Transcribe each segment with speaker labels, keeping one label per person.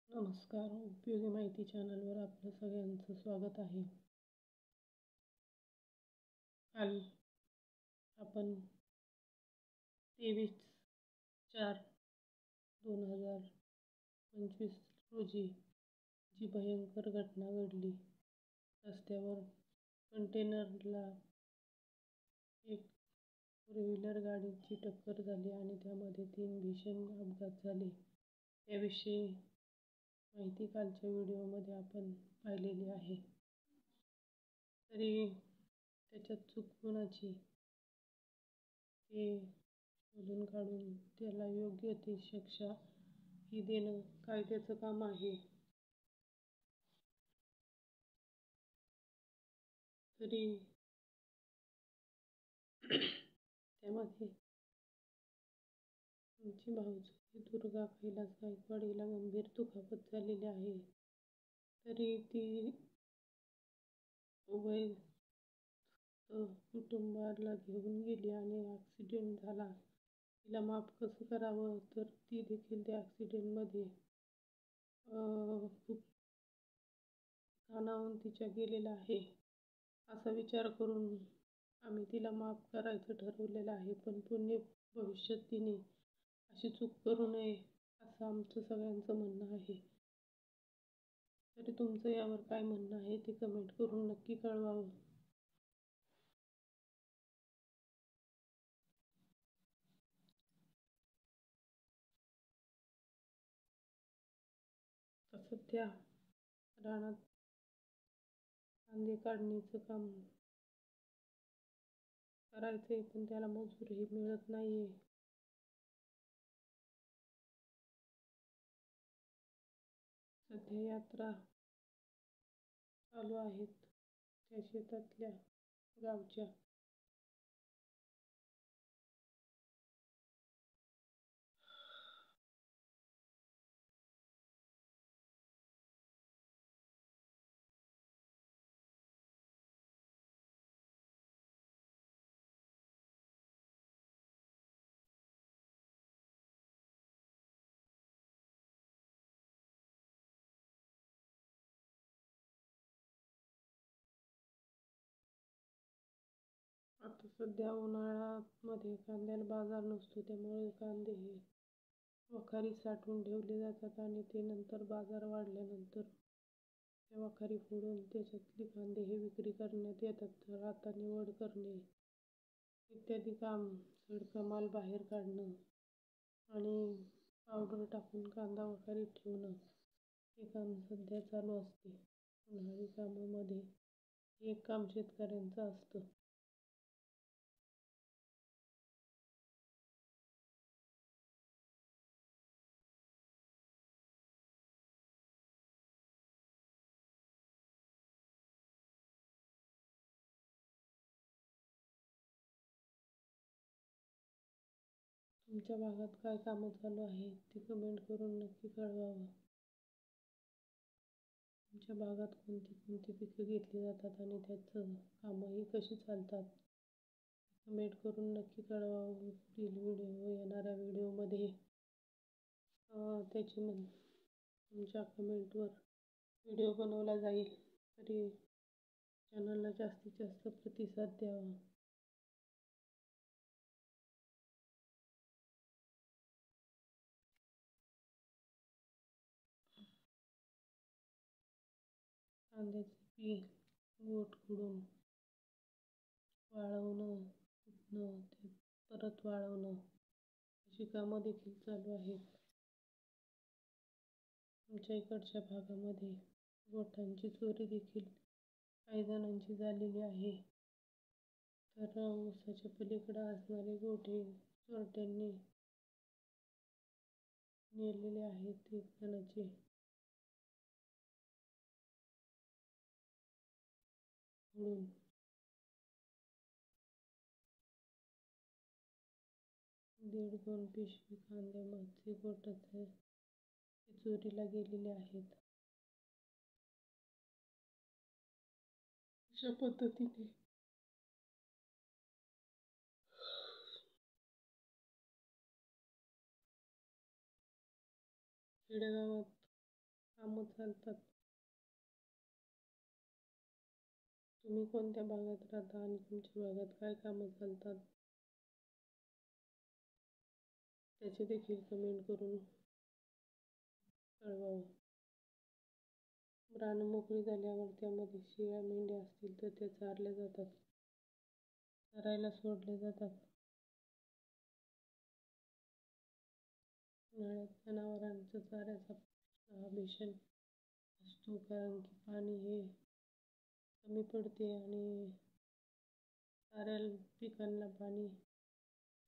Speaker 1: नमस्कार. उपयोगी माहिती चॅनलवर आपलं सगळ्यांचं स्वागत आहे. काल आपण 23/4/2025 रोजी जी भयंकर घटना घडली, रस्त्यावर कंटेनरला एक फोर व्हीलर गाडीची टक्कर झाली आणि त्यामध्ये 3 भीषण अपघात झाले. याविषयी माहिती कालच्या व्हिडिओमध्ये आपण पाहिलेली आहे. तरी त्याच्यात चूक कोणाची ते शोधून काढून त्याला योग्य ती शिक्षा ही देणं कायद्याचं काम आहे. तरी त्यामध्ये आमची भाऊजी दुर्गा कैलास गायकवाड हिला गंभीर दुखापत झालेली आहे. तरी ती वयस्क कुटुंबाला घेऊन गेली आणि ॲक्सिडेंट झाला. तिला माफ कसं करावं, तर ती देखील त्या ॲक्सिडेंटमध्ये खूप खाणावून तिच्या गेलेला आहे. असा विचार करून आम्ही तिला माफ करायचं ठरवलेलं आहे. पण पुढे भविष्यात तिने अशी चूक करू नये असं आमचं सगळ्यांचं म्हणणं आहे. तरी तुमचं यावर काय म्हणणं आहे ते कमेंट करून नक्की कळवावं. तर सध्या रानात कांदे काढणीचं काम करायचंय, पण त्याला मजूरही मिळत नाहीये. सध्या यात्रा चालू आहेत त्या शेतातल्या गावच्या. आता सध्या उन्हाळ्यामध्ये कांद्याला बाजार नसतो, त्यामुळे कांदे हे वखारी साठवून ठेवले जातात आणि ते नंतर बाजार वाढल्यानंतर त्या वखारी फोडून त्याच्यातले कांदे हे विक्री करण्यात येतात. तर आता निवड करणे इत्यादी काम, सडका माल बाहेर काढणं आणि पावडर टाकून कांदा वखारीत ठेवणं हे काम सध्या चालू असते. उन्हाळी कामामध्ये हे काम शेतकऱ्यांचं असतं. तुमच्या भागात काय कामं चालू आहेत ते कमेंट करून नक्की कळवावं. तुमच्या भागात कोणती कोणती पिकं घेतली जातात आणि त्याचं कामंही कशी चालतात कमेंट करून नक्की कळवावं. पुढील येणाऱ्या व्हिडिओमध्ये त्याची तुमच्या कमेंटवर व्हिडिओ बनवला जाईल. तरी चॅनलला जास्तीत जास्त प्रतिसाद द्यावा. कांद्याचे पीक गोट खुडून वाळवणं, कुटणं, ते परत वाळवणं अशी कामं देखील चालू आहेत. आमच्या इकडच्या भागामध्ये गोठांची चोरी देखील काही जणांची झालेली आहे. तर ऊसाच्या पलीकडे असणारे गोठे चोरट्यांनी नेलेले आहेत. एक जणाचे म्हणून 1.5-2 पिशवी कांद्यामध्ये गोठाचे चोरीला गेलेले आहेत. अशा पद्धतीने खेडेगावात कामं चालतात. तुम्ही कोणत्या भागात राहता आणि तुमच्या भागात काय कामं चालतात त्याची देखील कमेंट करून कळवावं. रानं मोकळी झाल्यावर त्यामध्ये शेळ्या मेंढ्या असतील तर त्या चारल्या जातात, चरायला सोडल्या जातात. उन्हाळ्यात जनावरांचा चाऱ्याचा प्रश्न हा भीषण असतो, कारण की पाणी हे कमी पडते आणि चाऱ्याला पिकांना पाणी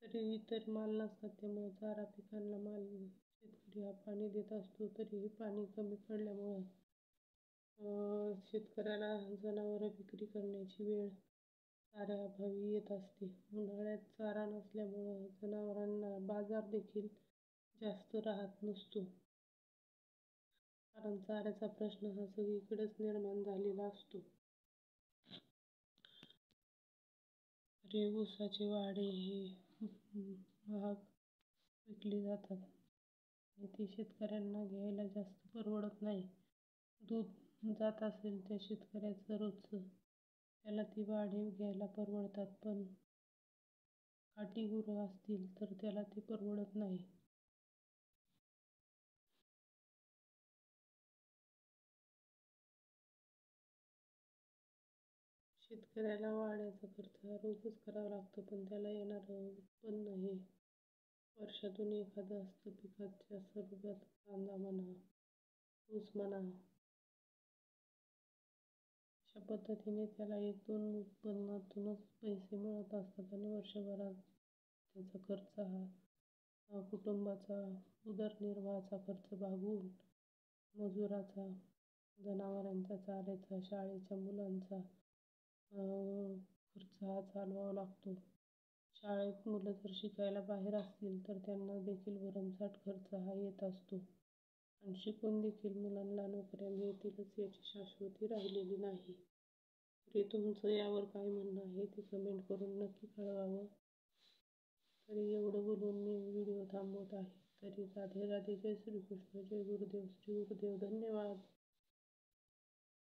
Speaker 1: तरी इतर माल नसतात, त्यामुळे चारा पिकांना माल शेतकरी हा पाणी देत असतो. तरीही पाणी कमी पडल्यामुळं शेतकऱ्याला जनावरं विक्री करण्याची वेळ चाऱ्याअभावी येत असते. उन्हाळ्यात चारा नसल्यामुळं जनावरांना बाजार देखील जास्त राहत नसतो, कारण चाऱ्याचा प्रश्न हा सगळीकडेच निर्माण झालेला असतो. तरी ऊसाचे वाढे हे महाग विकले जातात आणि ते शेतकऱ्यांना घ्यायला जास्त परवडत नाही. दूध जात असेल त्या शेतकऱ्याचं रोजचं, त्याला ती वाढे घ्यायला परवडतात, पण खाटी गुरं असतील तर त्याला ते परवडत नाही. शेतकऱ्याला वाड्याचा खर्च हा रोजच करावा लागतो, पण त्याला येणारं उत्पन्न हे वर्षातून एखादं असतं. पिकाच्या स्वरूपात कांदा म्हणा, ऊस म्हणा, अशा पद्धतीने त्याला 1-2 उत्पन्नातूनच पैसे मिळत असतात आणि वर्षभरात त्याचा खर्च हा कुटुंबाचा उदरनिर्वाहाचा खर्च भागवून मजुराचा, जनावरांचा, चाऱ्याचा, शाळेच्या मुलांचा खर्च हा चालवावा लागतो. शाळेत मुलं जर शिकायला बाहेर असतील तर त्यांना देखील भरमसाठ खर्च हा येत असतो आणि शिकून देखील मुलांना नोकऱ्या मिळतीलच याची शाश्वती राहिलेली नाही. तरी तुमचं यावर काय म्हणणं आहे ते कमेंट करून नक्की कळवावं. तरी एवढं बोलून मी व्हिडिओ थांबवत आहे. तरी राधे राधे, जय श्रीकृष्ण, जय गुरुदेव, श्री गुरुदेव, धन्यवाद.